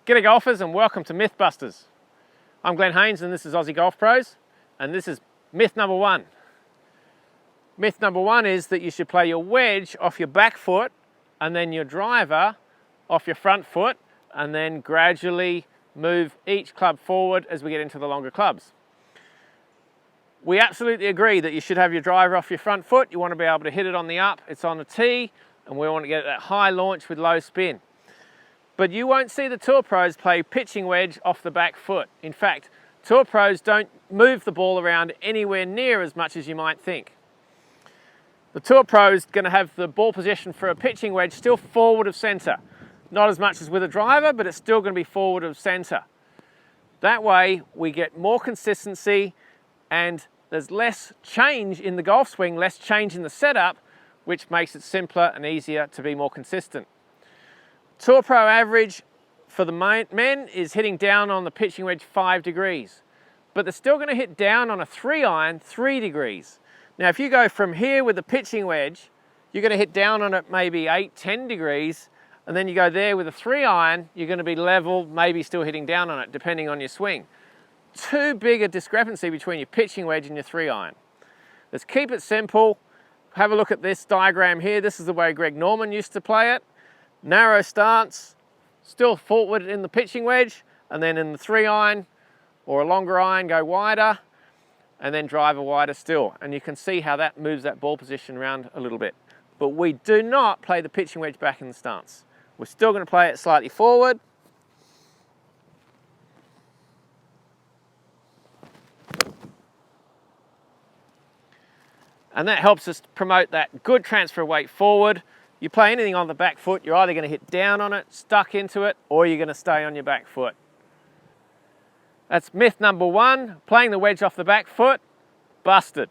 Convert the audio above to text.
G'day golfers and welcome to Mythbusters. I'm Glenn Haynes and this is Aussie Golf Pros, and this is myth number one. Myth number one is that you should play your wedge off your back foot and then your driver off your front foot, and then gradually move each club forward as we get into the longer clubs. We absolutely agree that you should have your driver off your front foot. You want to be able to hit it on the up, it's on the tee, and we want to get that high launch with low spin. But you won't see the tour pros play pitching wedge off the back foot. In fact, tour pros don't move the ball around anywhere near as much as you might think. The tour pro is going to have the ball position for a pitching wedge still forward of center. Not as much as with a driver, but it's still going to be forward of center. That way we get more consistency and there's less change in the golf swing, less change in the setup, which makes it simpler and easier to be more consistent. Tour Pro average for the men is hitting down on the pitching wedge 5 degrees, but they're still going to hit down on a 3-iron 3 degrees. Now, if you go from here with the pitching wedge, you're going to hit down on it maybe 8-10 degrees, and then you go there with a 3-iron, you're going to be level, maybe still hitting down on it, depending on your swing. Too big a discrepancy between your pitching wedge and your 3-iron. Let's keep it simple. Have a look at this diagram here. This is the way Greg Norman used to play it. Narrow stance, still forward in the pitching wedge, and then in the 3-iron or a longer iron go wider, and then driver wider still. And you can see how that moves that ball position around a little bit. But we do not play the pitching wedge back in the stance. We're still going to play it slightly forward. And that helps us promote that good transfer of weight forward. You play anything on the back foot, you're either going to hit down on it, stuck into it, or you're going to stay on your back foot. That's myth number one. Playing the wedge off the back foot, busted.